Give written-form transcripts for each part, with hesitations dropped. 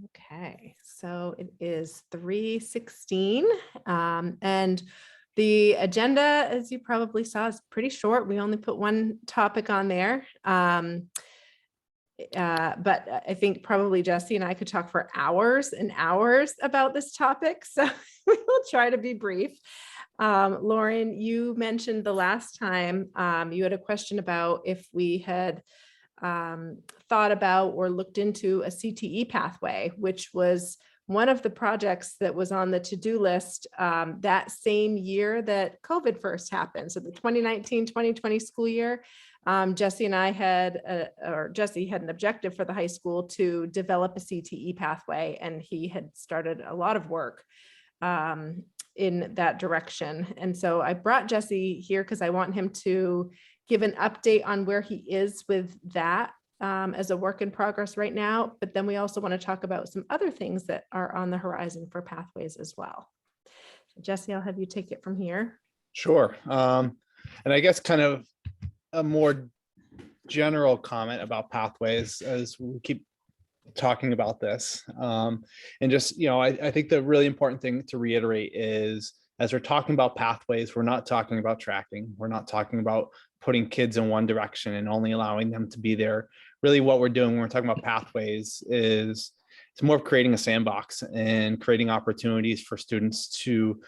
Okay, so it is 3:16, and the agenda, as you probably saw, is pretty short. We only put one topic on there. But I think probably Jesse and I could talk for hours and hours about this topic, so we will try to be brief. Lauren, you mentioned the last time you had a question about if we had thought about or looked into a CTE pathway, which was one of the projects that was on the to-do list that same year that COVID first happened. So the 2019-2020 school year, Jesse and I had, or Jesse had an objective for the high school to develop a CTE pathway, and he had started a lot of work in that direction. And so I brought Jesse here because I want him to give an update on where he is with that as a work in progress right now. But then we also want to talk about some other things that are on the horizon for pathways as well. So Jesse, I'll have you take it from here. Sure. And I guess kind of a more general comment about pathways as we keep talking about this. And just, I think the really important thing to reiterate is, as we're talking about pathways, we're not talking about tracking. We're not talking about putting kids in one direction and only allowing them to be there. Really what we're doing when we're talking about pathways is it's more of creating a sandbox and creating opportunities for students to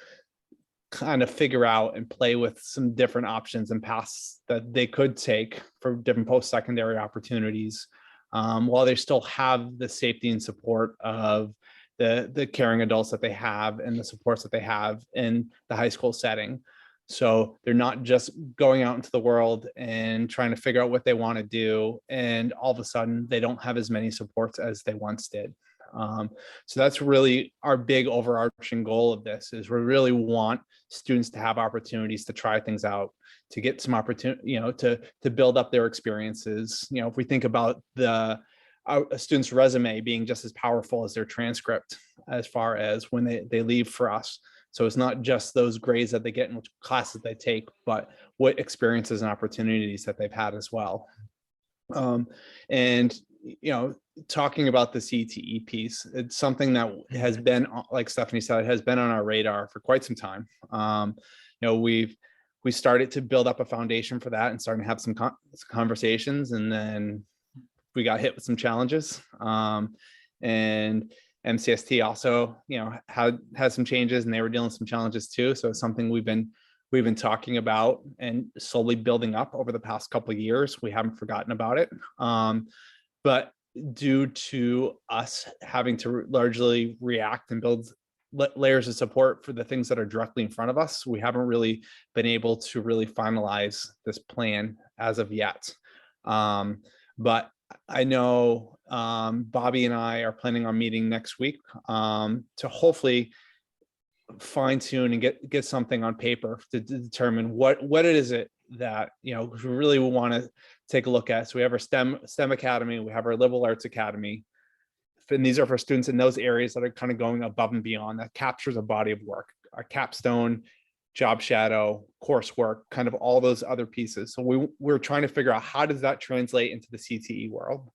kind of figure out and play with some different options and paths that they could take for different post-secondary opportunities, while they still have the safety and support of the caring adults that they have and the supports that they have in the high school setting. So they're not just going out into the world and trying to figure out what they want to do, and all of a sudden they don't have as many supports as they once did. So that's really our big overarching goal of this, is we really want students to have opportunities to try things out, to get some opportunity, to build up their experiences. If we think about a student's resume being just as powerful as their transcript as far as when they leave for us. So it's not just those grades that they get in which classes they take, but what experiences and opportunities that they've had as well. And talking about the CTE piece, it's something that has been, like Stephanie said, it has been on our radar for quite some time. We started to build up a foundation for that and starting to have some conversations, and then we got hit with some challenges. And MCST also, had some changes, and they were dealing with some challenges too. So it's something we've been talking about and slowly building up over the past couple of years. We haven't forgotten about it. But due to us having to largely react and build layers of support for the things that are directly in front of us, we haven't really been able to really finalize this plan as of yet. But I know Bobby and I are planning on meeting next week to hopefully fine tune and get something on paper to determine what it is that we really want to take a look at. So we have our STEM Academy, we have our Liberal Arts Academy, and these are for students in those areas that are kind of going above and beyond, that captures a body of work, our capstone, job shadow, coursework, kind of all those other pieces. So we're trying to figure out how does that translate into the CTE world,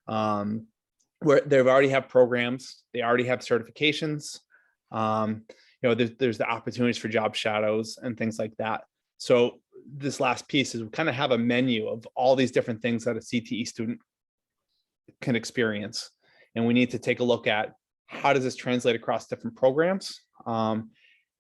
where they've already have programs, they already have certifications. There's the opportunities for job shadows and things like that. So this last piece is we kind of have a menu of all these different things that a CTE student can experience. And we need to take a look at how does this translate across different programs?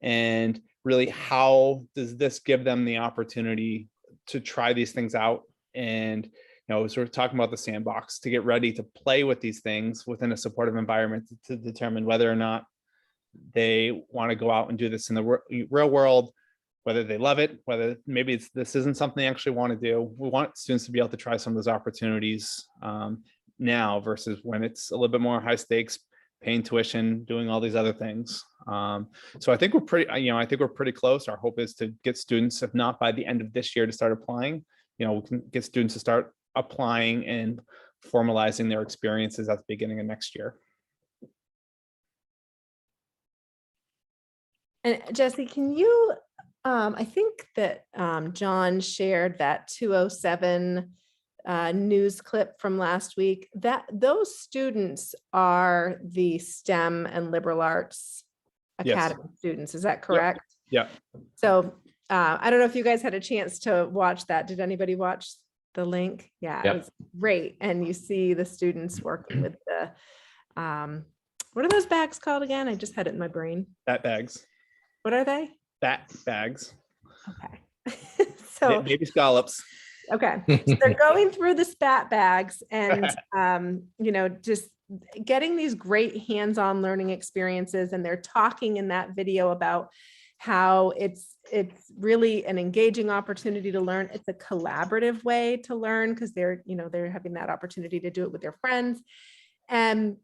And really, how does this give them the opportunity to try these things out? And, sort of talking about the sandbox, to get ready to play with these things within a supportive environment to determine whether or not they want to go out and do this in the real world, whether they love it, whether maybe this isn't something they actually want to do. We want students to be able to try some of those opportunities now versus when it's a little bit more high stakes, paying tuition, doing all these other things. So I think we're pretty close. Our hope is to get students, if not by the end of this year, to start applying. We can get students to start applying and formalizing their experiences at the beginning of next year. And Jesse, can you, I think that John shared that 207 news clip from last week, that those students are the STEM and liberal arts Yes. academy students. Is that correct? Yeah. So I don't know if you guys had a chance to watch that. Did anybody watch the link? Yeah, Yep. it was great. And you see the students working with the, what are those bags called again? I just had it in my brain. Bat bags. What are they? Bat bags. Okay. So, Baby scallops. okay. So they're going through the spat bags and, just getting these great hands-on learning experiences. And they're talking in that video about how it's really an engaging opportunity to learn. It's a collaborative way to learn because they're having that opportunity to do it with their friends. And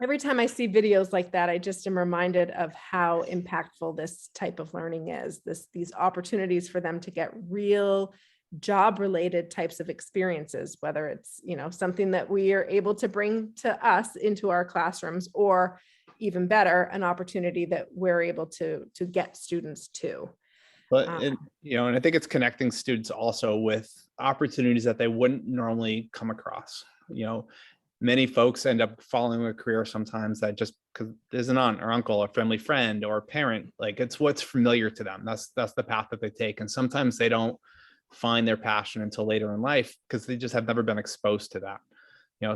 every time I see videos like that, I just am reminded of how impactful this type of learning is. These opportunities for them to get real job-related types of experiences, whether it's something that we are able to bring to us into our classrooms, or even better, an opportunity that we're able to get students to. But and I think it's connecting students also with opportunities that they wouldn't normally come across. Many folks end up following a career sometimes that just because there's an aunt or uncle or family friend or parent, like it's what's familiar to them. That's the path that they take. And sometimes they don't find their passion until later in life because they just have never been exposed to that.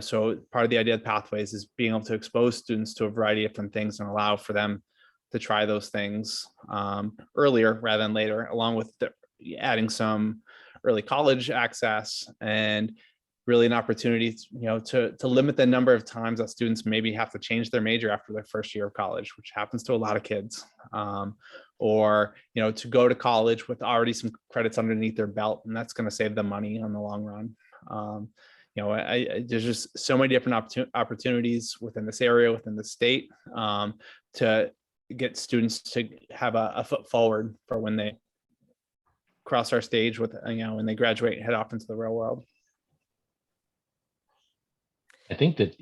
So part of the idea of pathways is being able to expose students to a variety of different things and allow for them to try those things earlier rather than later, along with adding some early college access and really an opportunity, to limit the number of times that students maybe have to change their major after their first year of college, which happens to a lot of kids, or to go to college with already some credits underneath their belt, and that's going to save them money on the long run. There's just so many different opportunities within this area, within the state, to get students to have a foot forward for when they cross our stage with, when they graduate and head off into the real world. I think that,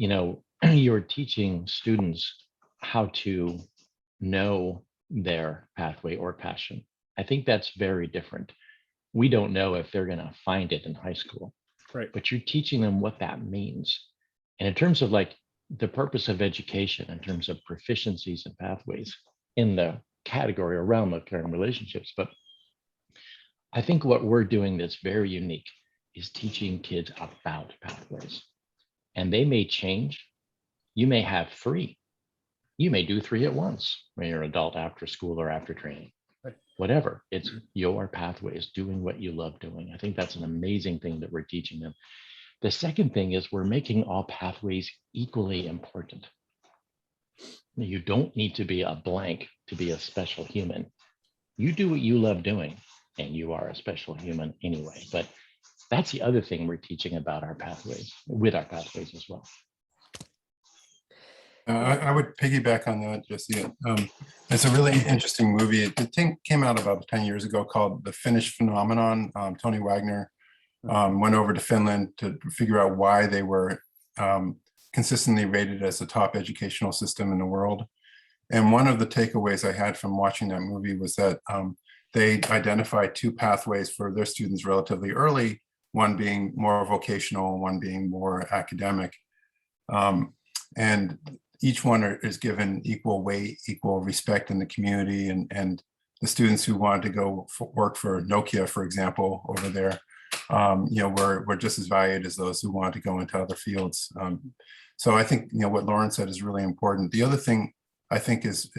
you're teaching students how to know their pathway or passion. I think that's very different. We don't know if they're going to find it in high school, Right. but you're teaching them what that means. And in terms of like the purpose of education, in terms of proficiencies and pathways in the category or realm of caring relationships. But I think what we're doing that's very unique is teaching kids about pathways. And they may change. You may have 3. You may do 3 at once when you're an adult after school or after training. Right. Whatever, it's your pathways, doing what you love doing. I think that's an amazing thing that we're teaching them. The second thing is we're making all pathways equally important. You don't need to be a blank to be a special human. You do what you love doing, and you are a special human anyway. But that's the other thing we're teaching about our pathways, with our pathways as well. I would piggyback on that, Jesse. It's a really interesting movie. It came out about 10 years ago called The Finnish Phenomenon. Tony Wagner went over to Finland to figure out why they were consistently rated as the top educational system in the world. And one of the takeaways I had from watching that movie was that they identified 2 pathways for their students relatively early, one being more vocational, one being more academic. And each one is given equal weight, equal respect in the community. And the students who wanted to go work for Nokia, for example, over there, were just as valued as those who wanted to go into other fields. So I think, what Lauren said is really important. The other thing I think is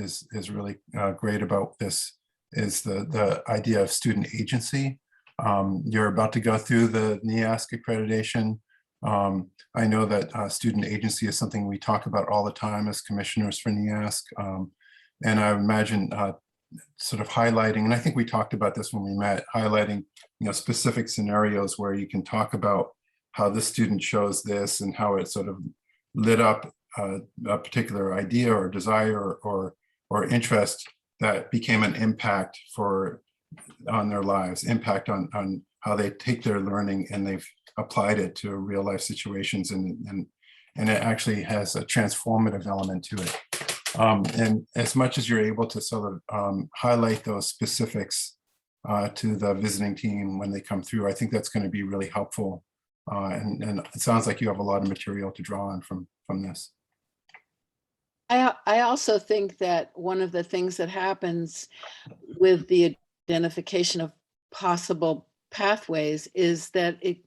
really great about this is the idea of student agency. You're about to go through the NEASC accreditation. I know that student agency is something we talk about all the time as commissioners for NEASC. And I imagine sort of highlighting, and I think we talked about this when we met, highlighting specific scenarios where you can talk about how the student chose this and how it sort of lit up a particular idea or desire or interest that became an impact on their lives, impact on how they take their learning and they've applied it to real life situations, and it actually has a transformative element to it. And as much as you're able to sort of highlight those specifics to the visiting team when they come through, I think that's going to be really helpful And it sounds like you have a lot of material to draw on from this. I also think that one of the things that happens with the identification of possible pathways is that it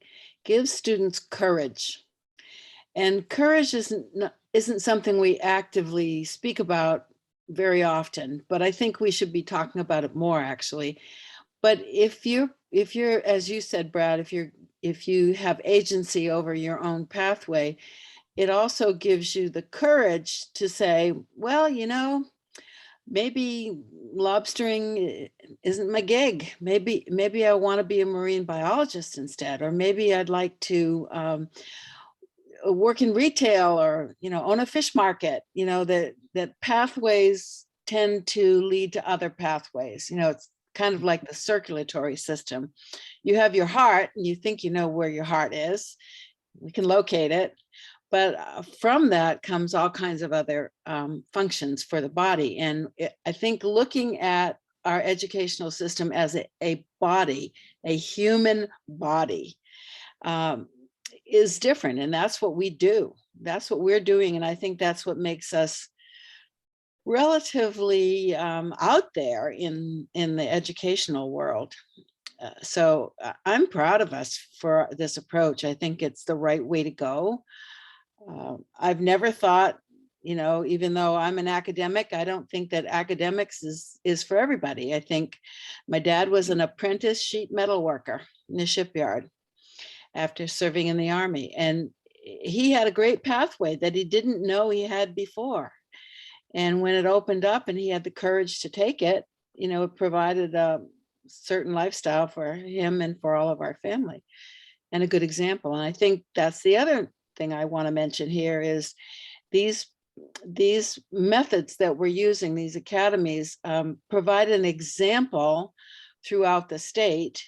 gives students courage. And courage isn't something we actively speak about very often, but I think we should be talking about it more, actually. But if you're, as you said, Brad, if you have agency over your own pathway, it also gives you the courage to say, well, you know, maybe lobstering isn't my gig. Maybe I want to be a marine biologist instead, or maybe I'd like to work in retail, or, you know, own a fish market. You know, that pathways tend to lead to other pathways. You know, it's kind of like the circulatory system. You have your heart and you think you know where your heart is. We can locate it. But from that comes all kinds of other functions for the body. And I think looking at our educational system as a body, a human body, is different. And that's what we do. That's what we're doing. And I think that's what makes us relatively out there in the educational world. So I'm proud of us for this approach. I think it's the right way to go. I've never thought, you know, even though I'm an academic, I don't think that academics is for everybody. I think my dad was an apprentice sheet metal worker in the shipyard after serving in the Army. And he had a great pathway that he didn't know he had before. And when it opened up and he had the courage to take it, you know, it provided a certain lifestyle for him and for all of our family, and a good example. And I think that's the other thing I want to mention here is these methods that we're using, these academies, provide an example throughout the state,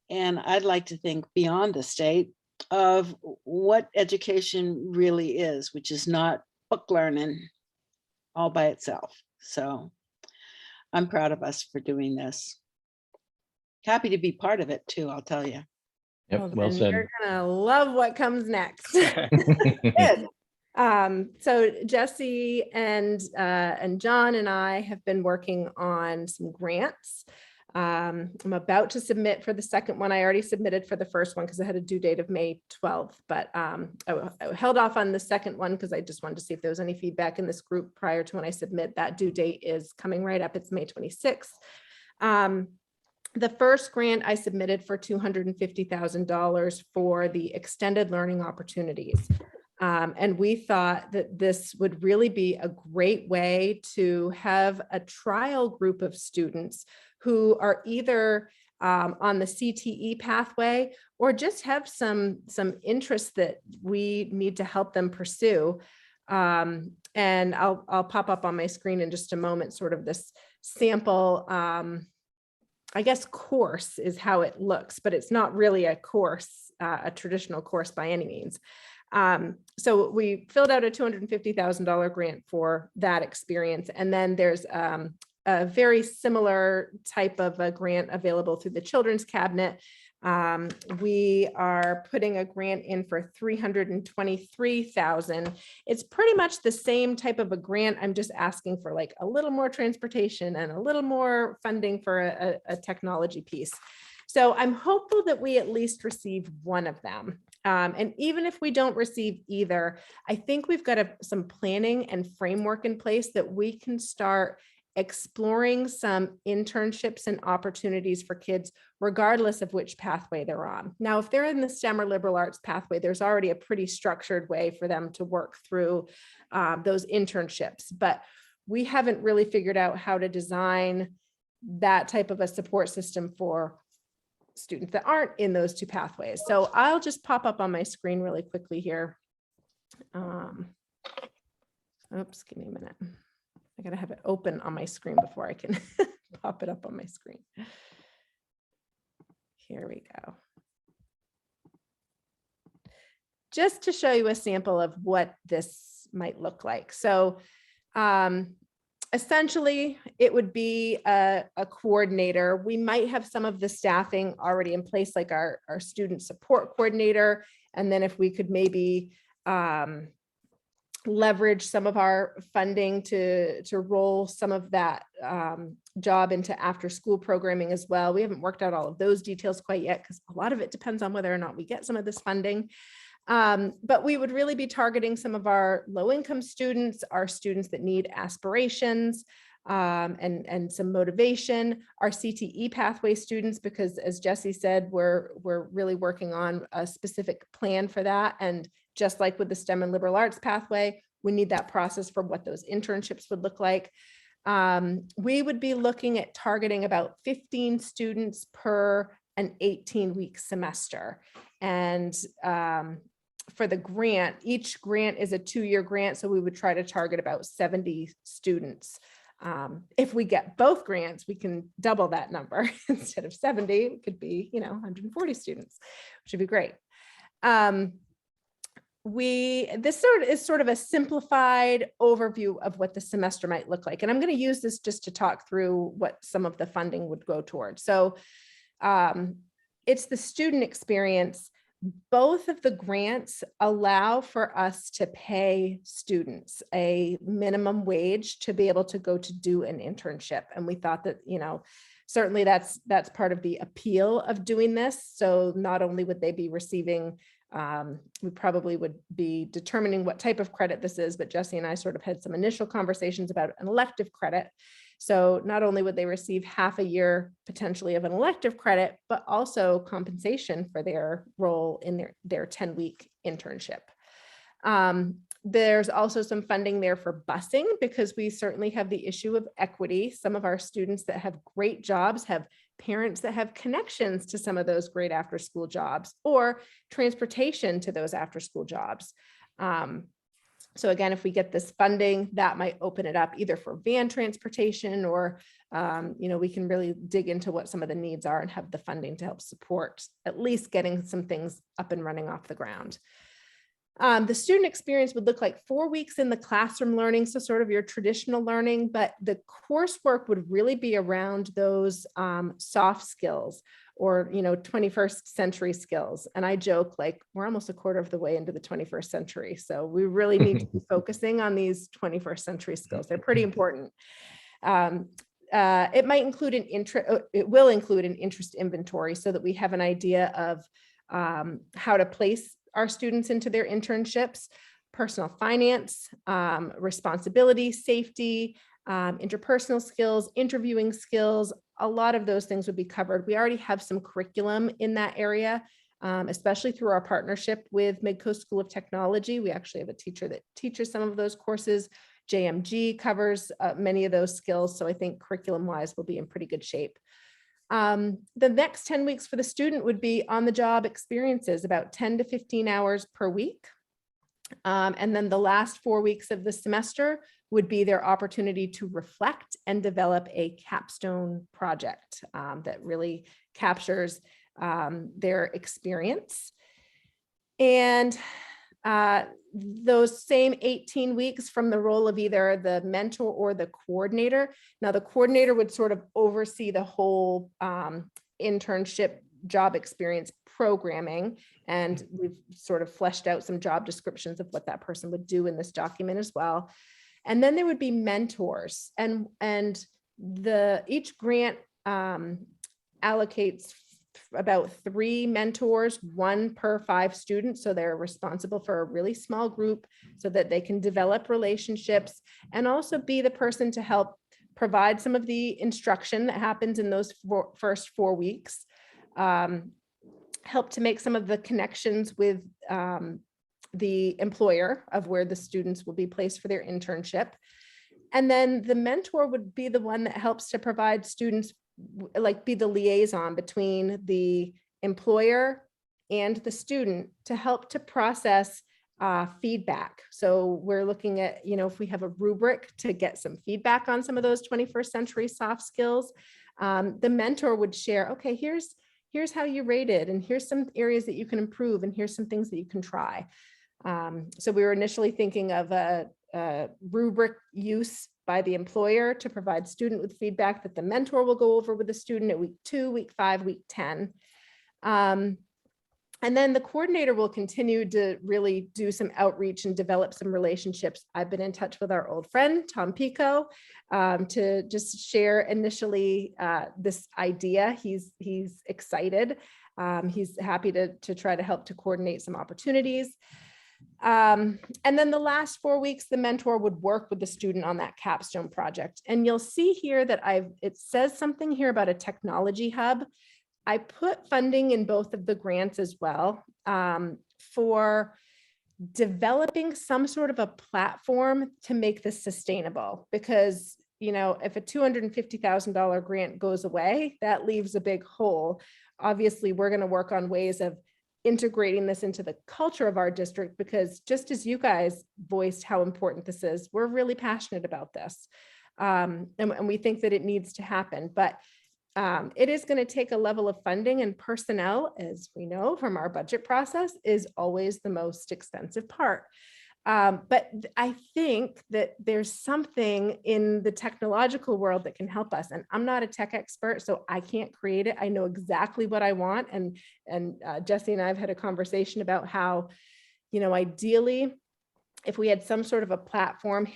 and I'd like to think beyond the state, of what education really is, which is not book learning all by itself. So I'm proud of us for doing this. Happy to be part of it too, I'll tell you. Yep, well then said. You're gonna love what comes next. Good. So Jesse and John and I have been working on some grants. I'm about to submit for the second one. I already submitted for the first one because I had a due date of May 12th, but I held off on the second one because I just wanted to see if there was any feedback in this group prior to when I submit. That due date is coming right up. It's May 26th. The first grant I submitted for $250,000 for the extended learning opportunities. And we thought that this would really be a great way to have a trial group of students who are either on the CTE pathway or just have some interests that we need to help them pursue. And I'll pop up on my screen in just a moment, sort of this sample, I guess course is how it looks, but it's not really a course, a traditional course by any means. So we filled out a $250,000 grant for that experience. And then there's a very similar type of a grant available through the Children's Cabinet. We are putting a grant in for $323,000. It's pretty much the same type of a grant. I'm just asking for like a little more transportation and a little more funding for a technology piece. So I'm hopeful that we at least receive one of them. And even if we don't receive either, I think we've got some planning and framework in place that we can start exploring some internships and opportunities for kids, regardless of which pathway they're on. Now, if they're in the STEM or liberal arts pathway, there's already a pretty structured way for them to work through those internships, but we haven't really figured out how to design that type of a support system for students that aren't in those two pathways. So I'll just pop up on my screen really quickly here. Oops, give me a minute. I gotta have it open on my screen before I can pop it up on my screen. Here we go. Just to show you a sample of what this might look like. So essentially, it would be a coordinator. We might have some of the staffing already in place, like our student support coordinator And then if we could maybe leverage some of our funding to roll some of that job into after school programming as well. We haven't worked out all of those details quite yet because a lot of it depends on whether or not we get some of this funding. But we would really be targeting some of our low income students, our students that need aspirations, and some motivation, our CTE pathway students, because as Jesse said, we're really working on a specific plan for that. And just like with the STEM and liberal arts pathway, we need that process for what those internships would look like. We would be looking at targeting about 15 students per an 18-week semester. And for the grant, each grant is a 2-year grant, so we would try to target about 70 students. If we get both grants, we can double that number. Instead of 70, it could be, 140 students, which would be great. This is sort of a simplified overview of what the semester might look like. And I'm going to use this just to talk through what some of the funding would go towards. So it's the student experience. Both of the grants allow for us to pay students a minimum wage to be able to go to do an internship. And we thought that, certainly that's part of the appeal of doing this. So not only would they be receiving, we probably would be determining what type of credit this is, but Jesse and I sort of had some initial conversations about an elective credit. So not only would they receive half a year potentially of an elective credit, but also compensation for their role in their 10-week internship. There's also some funding there for busing, because we certainly have the issue of equity. Some of our students that have great jobs have parents that have connections to some of those great after school jobs, or transportation to those after school jobs. So again, if we get this funding, that might open it up either for van transportation, or, we can really dig into what some of the needs are and have the funding to help support at least getting some things up and running off the ground. The student experience would look like 4 weeks in the classroom learning, so sort of your traditional learning, but the coursework would really be around those soft skills, or 21st century skills. And I joke, like, we're almost a quarter of the way into the 21st century, so we really need to be focusing on these 21st century skills. They're pretty important. It might include it will include an interest inventory, so that we have an idea of how to place our students into their internships, personal finance, responsibility, safety, interpersonal skills, interviewing skills. A lot of those things would be covered. We already have some curriculum in that area, especially through our partnership with Midcoast School of Technology. We actually have a teacher that teaches some of those courses. JMG covers many of those skills. So I think curriculum-wise, we'll be in pretty good shape. The next 10 weeks for the student would be on-the-job experiences, about 10 to 15 hours per week. And then the last 4 weeks of the semester would be their opportunity to reflect and develop a capstone project that really captures their experience. And those same 18 weeks from the role of either the mentor or the coordinator. Now, the coordinator would sort of oversee the whole internship job experience programming, and we've sort of fleshed out some job descriptions of what that person would do in this document as well. And then there would be mentors, and each grant allocates about 3 mentors, 1 per 5 students. So they're responsible for a really small group so that they can develop relationships, and also be the person to help provide some of the instruction that happens in those first 4 weeks, help to make some of the connections with the employer of where the students will be placed for their internship. And then the mentor would be the one that helps to provide students, like be the liaison between the employer and the student, to help to process feedback. So we're looking at, if we have a rubric to get some feedback on some of those 21st century soft skills, the mentor would share, okay, here's how you rated, and here's some areas that you can improve, and here's some things that you can try. So we were initially thinking of a rubric use by the employer to provide student with feedback that the mentor will go over with the student at week 2, week 5, week 10. And then the coordinator will continue to really do some outreach and develop some relationships. I've been in touch with our old friend, Tom Pico, to just share initially this idea. He's excited. He's happy to try to help to coordinate some opportunities. And then the last 4 weeks, the mentor would work with the student on that capstone project. And you'll see here that it says something here about a technology hub. I put funding in both of the grants as well for developing some sort of a platform to make this sustainable, because, you know, if a $250,000 grant goes away, that leaves a big hole. Obviously, we're going to work on ways of integrating this into the culture of our district, because just as you guys voiced how important this is, we're really passionate about this. And we think that it needs to happen. But it is going to take a level of funding, and personnel, as we know from our budget process, is always the most expensive part. But I think that there's something in the technological world that can help us. And I'm not a tech expert, so I can't create it. I know exactly what I want. And Jesse and I have had a conversation about how, you know, ideally, if we had some sort of a platform,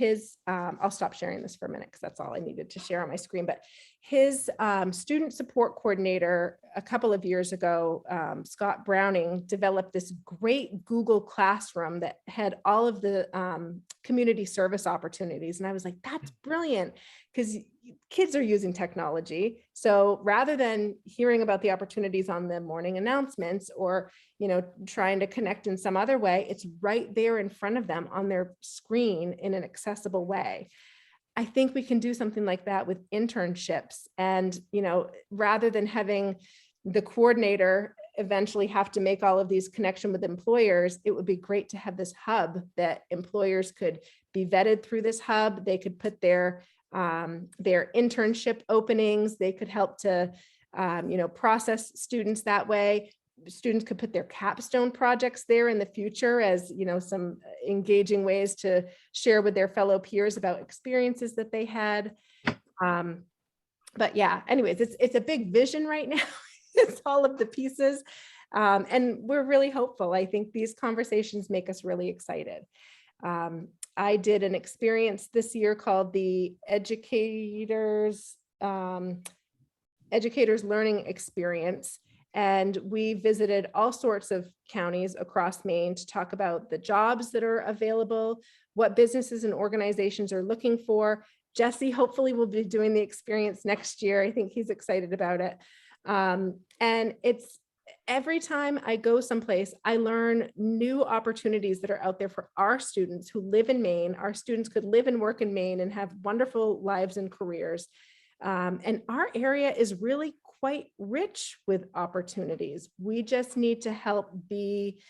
I'll stop sharing this for a minute because that's all I needed to share on my screen, but his student support coordinator a couple of years ago, Scott Browning, developed this great Google Classroom that had all of the community service opportunities. And I was like, that's brilliant, because kids are using technology. So rather than hearing about the opportunities on the morning announcements or, you know, trying to connect in some other way, it's right there in front of them on their screen in an accessible way. I think we can do something like that with internships. And, you know, rather than having the coordinator eventually have to make all of these connections with employers, it would be great to have this hub that employers could be vetted through this hub. They could put their internship openings. They could help to, you know, process students that way. Students could put their capstone projects there in the future as, you know, some engaging ways to share with their fellow peers about experiences that they had. But yeah, anyways, it's a big vision right now. It's all of the pieces. And we're really hopeful. I think these conversations make us really excited. I did an experience this year called the Educators Learning Experience. And we visited all sorts of counties across Maine to talk about the jobs that are available, what businesses and organizations are looking for. Jesse hopefully will be doing the experience next year. I think he's excited about it. And it's every time I go someplace, I learn new opportunities that are out there for our students who live in Maine. Our students could live and work in Maine and have wonderful lives and careers. And our area is really quite rich with opportunities. We just need to help be,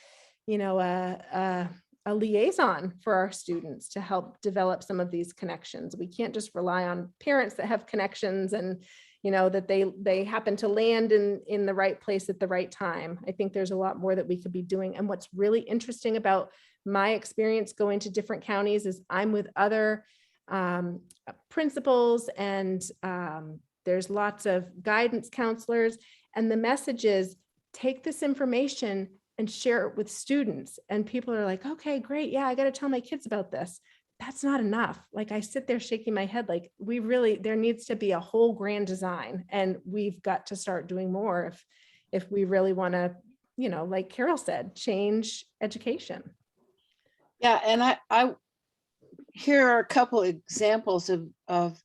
you know, a liaison for our students to help develop some of these connections. We can't just rely on parents that have connections and, you know, that they happen to land in the right place at the right time. I think there's a lot more that we could be doing. And what's really interesting about my experience going to different counties is I'm with other principals, and there's lots of guidance counselors, and the message is take this information and share it with students. And people are like, okay, great. Yeah, I got to tell my kids about this. That's not enough. Like, I sit there shaking my head, like there needs to be a whole grand design, and we've got to start doing more if we really want to, you know, like Carol said, change education. Yeah, and I here are a couple examples of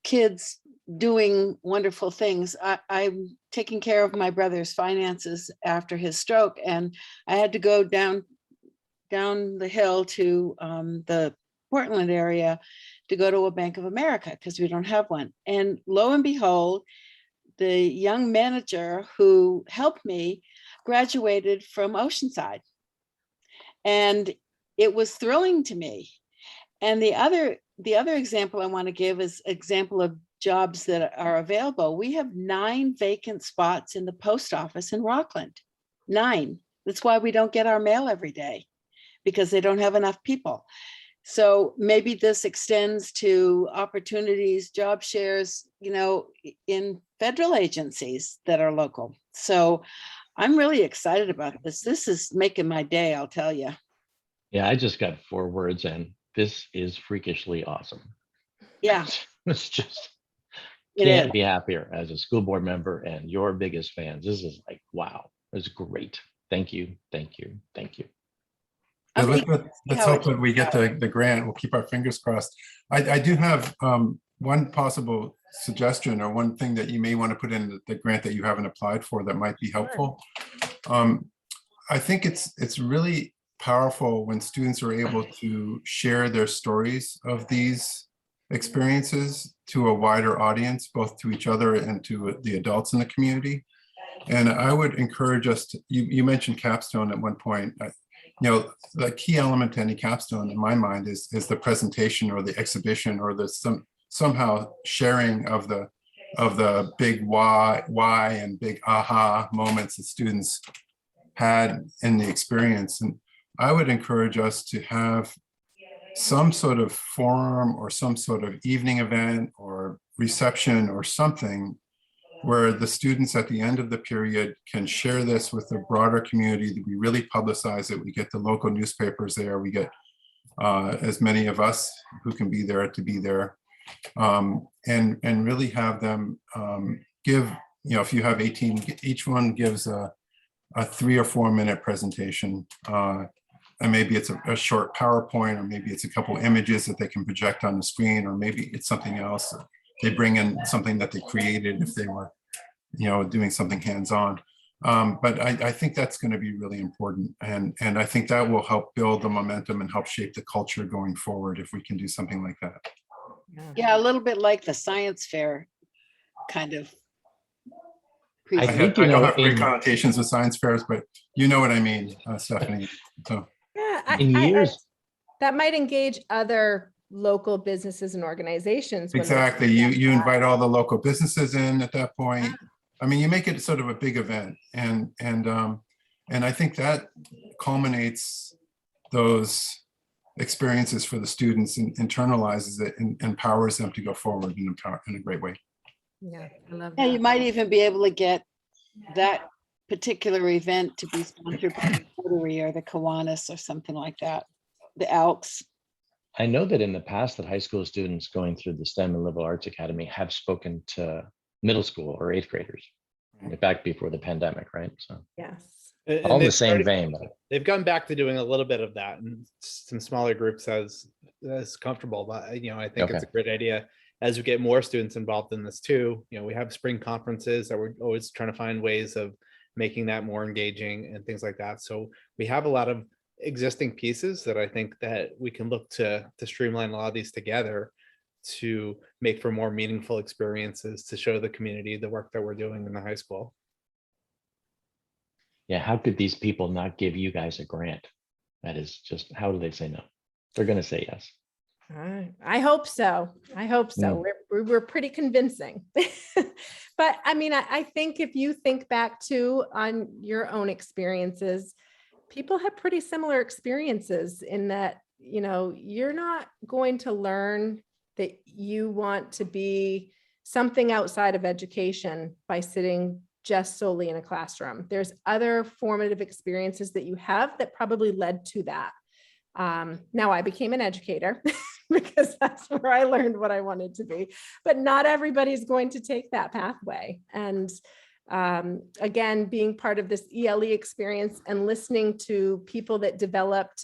kids doing wonderful things. I'm taking care of my brother's finances after his stroke, and I had to go down the hill to the Portland area to go to a Bank of America because we don't have one. And lo and behold, the young manager who helped me graduated from Oceanside. And it was thrilling to me. And the other example I want to give is example of jobs that are available. We have 9 vacant spots in the post office in Rockland. 9. That's why we don't get our mail every day, because they don't have enough people. So maybe this extends to opportunities, job shares, you know, in federal agencies that are local. So I'm really excited about this. This is making my day, I'll tell you. Yeah, I just got 4 words and this is freakishly awesome. Yeah, It's just it can't is. be happier as a school board member and your biggest fans. This is like, wow, it's great. Thank you, thank you, thank you. Yeah, I'm eager to see let's how hope it that we get turns out. the grant. We'll keep our fingers crossed. I do have one possible suggestion, or one thing that you may want to put in the grant that you haven't applied for that might be helpful. I think it's really powerful when students are able to share their stories of these experiences to a wider audience, both to each other and to the adults in the community. And I would encourage us to, you mentioned capstone at one point. You know, the key element to any capstone in my mind is the presentation or the exhibition or the somehow sharing of the big why and big aha moments that students had in the experience. And I would encourage us to have some sort of forum or some sort of evening event or reception or something where the students at the end of the period can share this with the broader community, that we really publicize it. We get the local newspapers there. We get as many of us who can be there to be there, and really have them give, you know, if you have 18, each one gives a 3 or 4 minute presentation. And maybe it's a short PowerPoint, or maybe it's a couple images that they can project on the screen, or maybe it's something else. They bring in something that they created if they were, you know, doing something hands-on. But I think that's going to be really important. And I think that will help build the momentum and help shape the culture going forward if we can do something like that. Yeah, a little bit like the science fair kind of. I presentation. think, you I don't know, have great in, connotations with science fairs, but you know what I mean, Stephanie. So Yeah, in years, that might engage other local businesses and organizations. when they exactly, see you that. invite all the local businesses in at that point. I mean, you make it sort of a big event, and I think that culminates those experiences for the students and internalizes it and empowers them to go forward in a great way. Yeah, I love Yeah, you that. might even be able to get that particular event to be sponsored by the Rotary or the Kiwanis or something like that, the Elks. I know that in the past that high school students going through the STEM and Liberal Arts Academy have spoken to middle school or 8th graders back before the pandemic, right? So Yes. all in the they've same started- vein. But They've gone back to doing a little bit of that in some smaller groups as comfortable. But you know, I think it's a great idea as we get more students involved in this too. You know, we have spring conferences that we're always trying to find ways of making that more engaging and things like that. So we have a lot of existing pieces that I think that we can look to streamline a lot of these together to make for more meaningful experiences, to show the community the work that we're doing in the high school. yeah, how could these people not give you guys a grant? That is just, how do they say no? They're going to say yes. I hope so. I hope so. Mm. We're pretty convincing. But I mean, I think if you think back to on your own experiences, people have pretty similar experiences in that, you know, you're not going to learn that you want to be something outside of education by sitting just solely in a classroom. There's other formative experiences that you have that probably led to that. Now I became an educator because that's where I learned what I wanted to be, but not everybody's going to take that pathway. And again, being part of this ELE experience and listening to people that developed,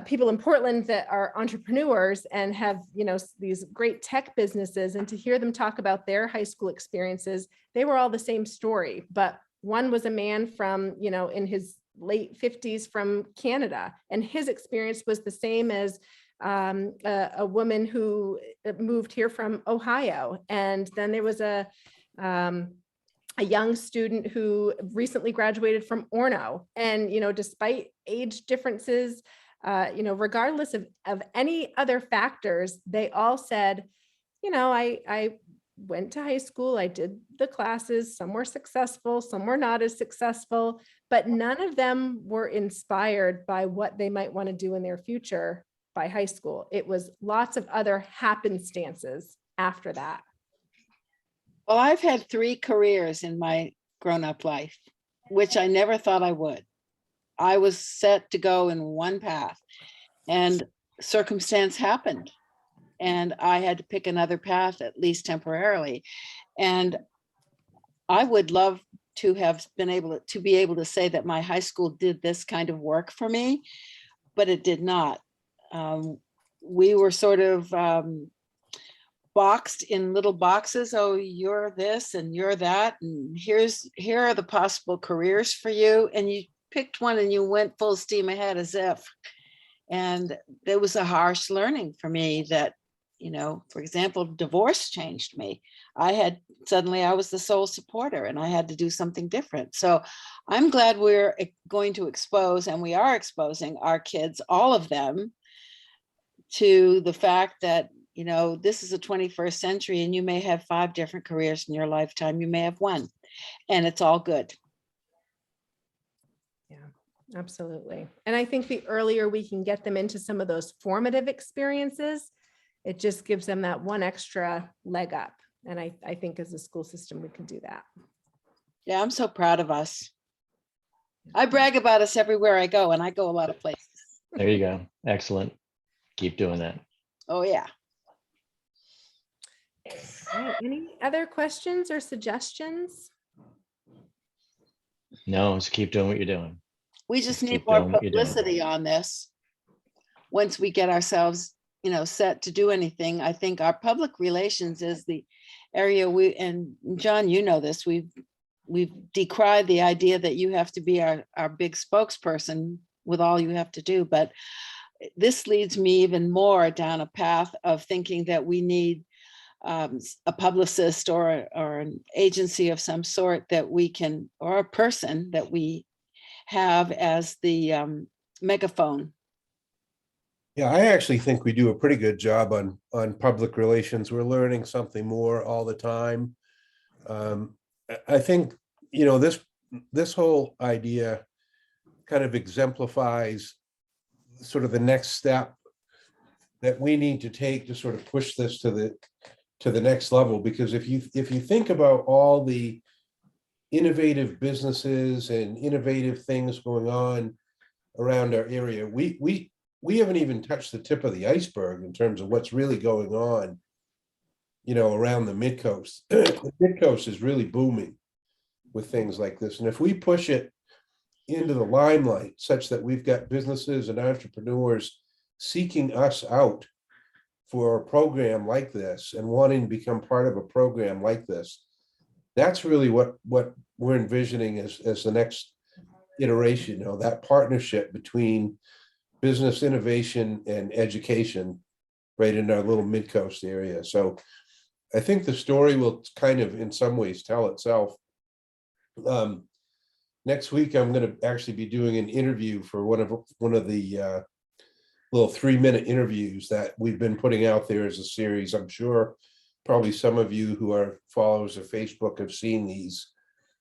people in Portland that are entrepreneurs and have, you know, these great tech businesses, and to hear them talk about their high school experiences, they were all the same story, but one was a man from, you know, in his late 50s from Canada, and his experience was the same as a woman who moved here from Ohio. And then there was a young student who recently graduated from Orno, and, you know, despite age differences, you know, regardless of any other factors, they all said, you know, I went to high school, I did the classes, some were successful, some were not as successful, but none of them were inspired by what they might want to do in their future by high school. It was lots of other happenstances after that. Well, I've had 3 careers in my grown-up life, which I never thought I would. I was set to go in one path, and circumstance happened, and I had to pick another path, at least temporarily. And I would love to have been able to be able to say that my high school did this kind of work for me, but it did not. We were sort of boxed in little boxes. Oh, you're this and you're that, and here are the possible careers for you. And you picked one and you went full steam ahead as if. And there was a harsh learning for me that, for example, divorce changed me. Suddenly I was the sole supporter and I had to do something different. So I'm glad we're going to expose, and we are exposing our kids, all of them, to the fact that, this is the 21st century and you may have 5 different careers in your lifetime. You may have one, and it's all good. Absolutely. And I think the earlier we can get them into some of those formative experiences, it just gives them that one extra leg up. And I think as a school system, we can do that. Yeah, I'm so proud of us. I brag about us everywhere I go, and I go a lot of places. There you go. Excellent. Keep doing that. Oh, yeah. All right. Any other questions or suggestions? No, just keep doing what you're doing. We just need Keep more doing what you're doing. publicity on this. Once we get ourselves, set to do anything, I think our public relations is the area and John, this, we've decried the idea that you have to be our big spokesperson with all you have to do. But this leads me even more down a path of thinking that we need a publicist or an agency of some sort that we can, or a person that we have as the megaphone. Yeah, I actually think we do a pretty good job on public relations. We're learning something more all the time. I think, this whole idea kind of exemplifies sort of the next step that we need to take to sort of push this to the next level. Because if you think about all the innovative businesses and innovative things going on around our area, we haven't even touched the tip of the iceberg in terms of what's really going on, around the mid-coast. The mid-coast is really booming with things like this. And if we push it into the limelight such that we've got businesses and entrepreneurs seeking us out for a program like this and wanting to become part of a program like this, that's really what we're envisioning as the next iteration, that partnership between business innovation and education right in our little mid-coast area. So I think the story will kind of in some ways tell itself. Next week, I'm going to actually be doing an interview for one of the little 3-minute interviews that we've been putting out there as a series. I'm sure probably some of you who are followers of Facebook have seen these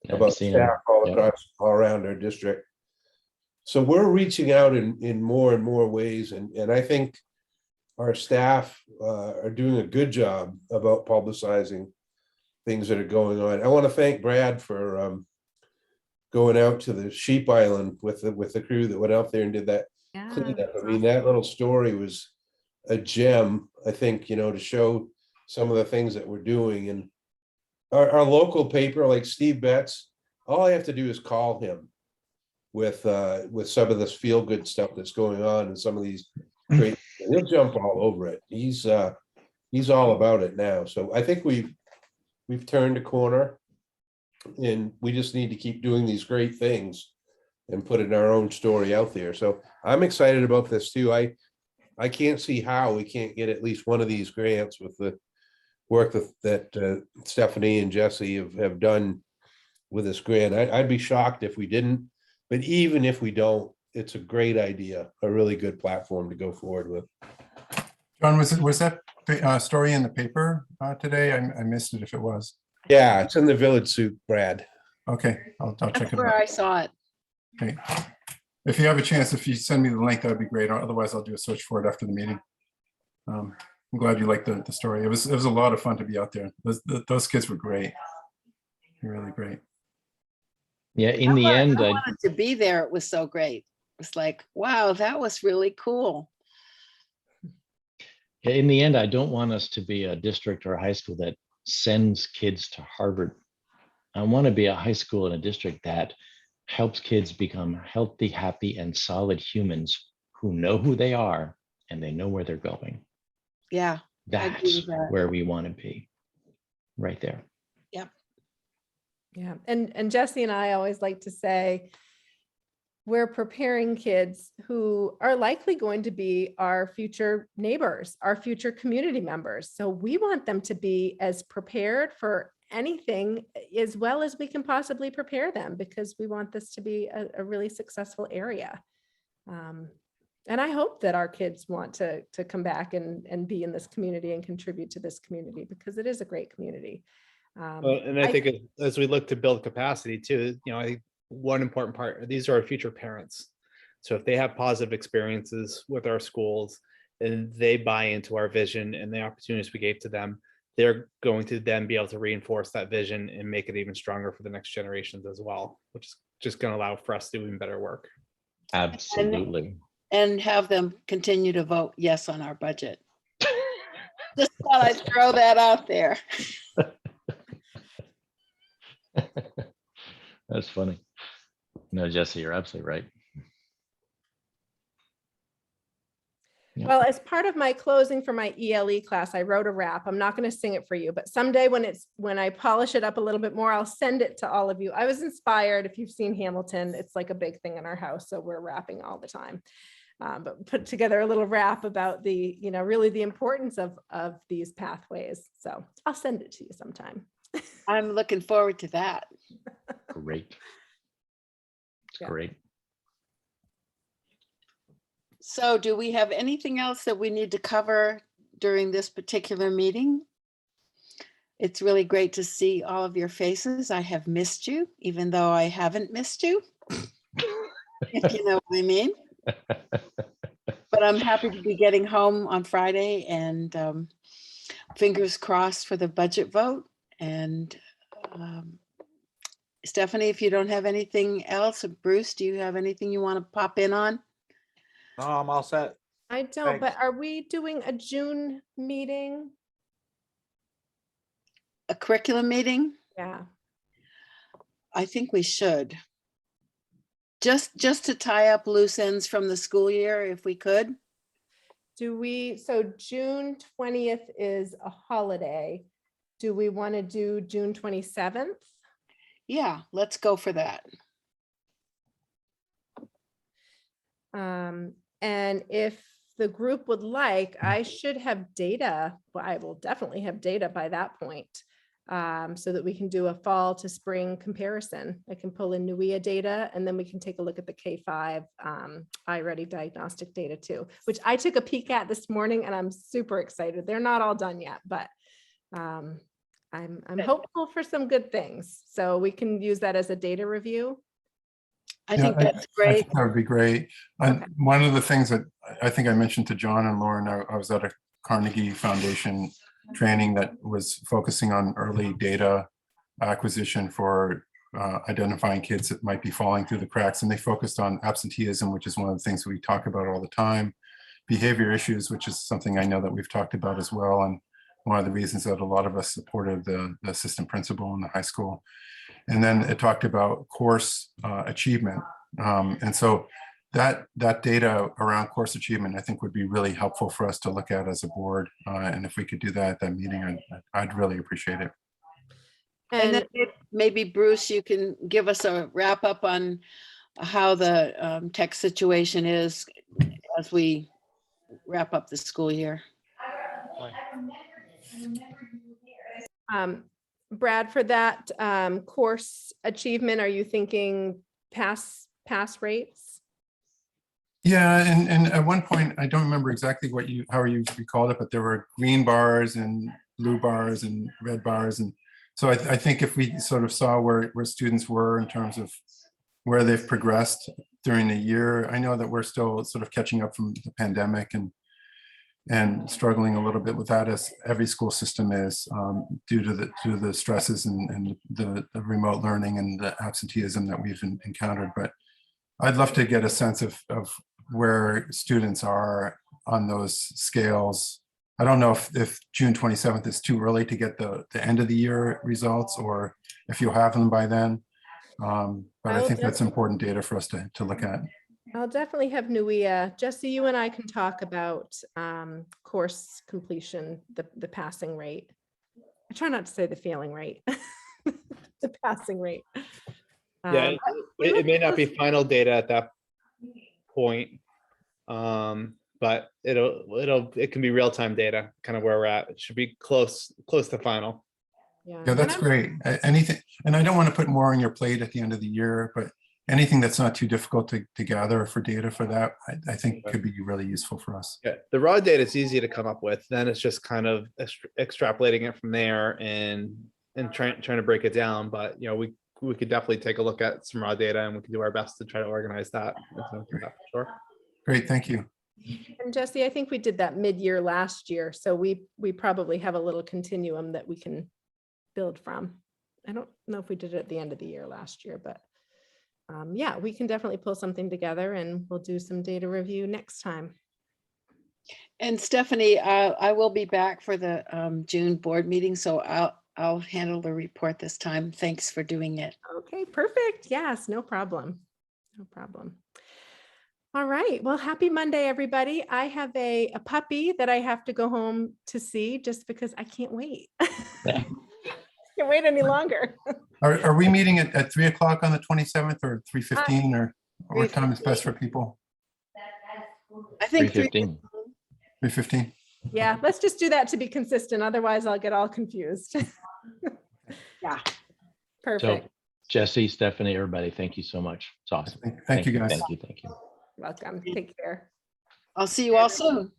about staff all across, all around our district. So we're reaching out in more and more ways, and I think our staff are doing a good job about publicizing things that are going on. I want to thank Brad for going out to the Sheep Island with the crew that went out there and did that cleanup. I mean, that little story was a gem, I think, to show some of the things that we're doing. And our local paper, like Steve Betts, all I have to do is call him with some of this feel good stuff that's going on and some of these great, he'll jump all over it. He's all about it now. So I think we've turned a corner, and we just need to keep doing these great things and putting our own story out there. So I'm excited about this too. I can't see how we can't get at least one of these grants with the work that Stephanie and Jesse have done with this grant. I'd be shocked if we didn't, but even if we don't, it's a great idea, a really good platform to go forward with. John, was that story in the paper today? I missed it if it was. Yeah, it's in the Village Soup, Brad. Okay, I'll check That's it where out. I saw it. Okay. If you have a chance, if you send me the link, that'd be great. Otherwise, I'll do a search for it after the meeting. I'm glad you liked the story. It was a lot of fun to be out there. Those kids were great. Really great. Yeah, in the end, I wanted to be there. It was so great. It's like, wow, that was really cool. I don't want us to be a district or a high school that sends kids to Harvard. I want to be a high school and a district that helps kids become healthy, happy, and solid humans who know who they are and they know where they're going. Yeah. I agree That's with that. where we want to be, right there. Yeah. And Jesse and I always like to say, we're preparing kids who are likely going to be our future neighbors, our future community members. So we want them to be as prepared for anything as well as we can possibly prepare them, because we want this to be a really successful area. And I hope that our kids want to come back and be in this community and contribute to this community, because it is a great community. Well, and I think as we look to build capacity too, I think one important part, these are our future parents. So if they have positive experiences with our schools and they buy into our vision and the opportunities we gave to them, they're going to then be able to reinforce that vision and make it even stronger for the next generations as well, which is just going to allow for us to do even better work. Absolutely. And have them continue to vote yes on our budget. Just thought I'd throw that out there. That's funny. No, Jesse, you're absolutely right. Yeah. Well, as part of my closing for my ELE class, I wrote a rap. I'm not going to sing it for you, but someday when I polish it up a little bit more, I'll send it to all of you. I was inspired. If you've seen Hamilton, it's like a big thing in our house, so we're rapping all the time. But put together a little rap about the, really the importance of these pathways. So I'll send it to you sometime. I'm looking forward to that. Great. It's Yeah. great. So do we have anything else that we need to cover during this particular meeting? It's really great to see all of your faces. I have missed you, even though I haven't missed you, if you know what I mean. But I'm happy to be getting home on Friday, and fingers crossed for the budget vote. And Stephanie, if you don't have anything else, Bruce, do you have anything you want to pop in on? No, I'm all set. I don't, but Thanks. are we doing a June meeting? A curriculum meeting? Yeah. I think we should. Just to tie up loose ends from the school year, if we could. So June 20th is a holiday. Do we want to do June 27th? Yeah, let's go for that. And if the group would like, I should have data. Well, I will definitely have data by that point, so that we can do a fall to spring comparison. I can pull in NUIA data, and then we can take a look at the K-5 iReady diagnostic data too, which I took a peek at this morning, and I'm super excited. They're not all done yet, but I'm hopeful for some good things. So we can use that as a data review. I think that's I great. think that would be great. Okay. One of the things that I think I mentioned to John and Lauren, I was at a Carnegie Foundation training that was focusing on early data acquisition for identifying kids that might be falling through the cracks. And they focused on absenteeism, which is one of the things we talk about all the time. Behavior issues, which is something I know that we've talked about as well. And one of the reasons that a lot of us supported the assistant principal in the high school. And then it talked about course achievement. And so that data around course achievement, I think would be really helpful for us to look at as a board. And if we could do that at that meeting, I'd really appreciate it. And then maybe Bruce, you can give us a wrap up on how the tech situation is as we wrap up the school year. Brad, for that course achievement, are you thinking pass rates? Yeah, and at one point, I don't remember exactly how you recalled it, but there were green bars and blue bars and red bars. And so I think if we sort of saw where students were in terms of where they've progressed during the year, I know that we're still sort of catching up from the pandemic, and and struggling a little bit with that, as every school system is, due to the stresses and the remote learning and the absenteeism that we've encountered. But I'd love to get a sense of where students are on those scales. I don't know if June 27th is too early to get the end of the year results, or if you'll have them by then. But I think that's important data for us to look at. I'll definitely have Nuia. Jesse, you and I can talk about course completion, the passing rate. I try not to say the failing rate, the passing rate. Yeah, it may not be final data at that point, but it can be real-time data, kind of where we're at. It should be close to final. Yeah, that's great. Anything, and I don't want to put more on your plate at the end of the year, but anything that's not too difficult to gather for data for that, I think could be really useful for us. Yeah, the raw data is easy to come up with. Then it's just kind of extrapolating it from there and trying to break it down. But we could definitely take a look at some raw data, and we can do our best to try to organize that. Sure. Great, thank you. And Jesse, I think we did that mid-year last year, so we probably have a little continuum that we can build from. I don't know if we did it at the end of the year last year, but yeah, we can definitely pull something together, and we'll do some data review next time. And Stephanie, I will be back for the June board meeting, so I'll handle the report this time. Thanks for doing it. Okay, perfect. Yes, no problem. No problem. All right. Well, happy Monday, everybody. I have a puppy that I have to go home to see just because I can't wait. Can't wait any longer. Are we meeting at 3 o'clock on the 27th or 3:15, or what time is best for people? I think 3:15. 3:15. Yeah, let's just do that to be consistent. Otherwise, I'll get all confused. Yeah, perfect. So Jesse, Stephanie, everybody, thank you so much. It's awesome. Thank you, guys. Thank you. Welcome. Take care. I'll see you all soon.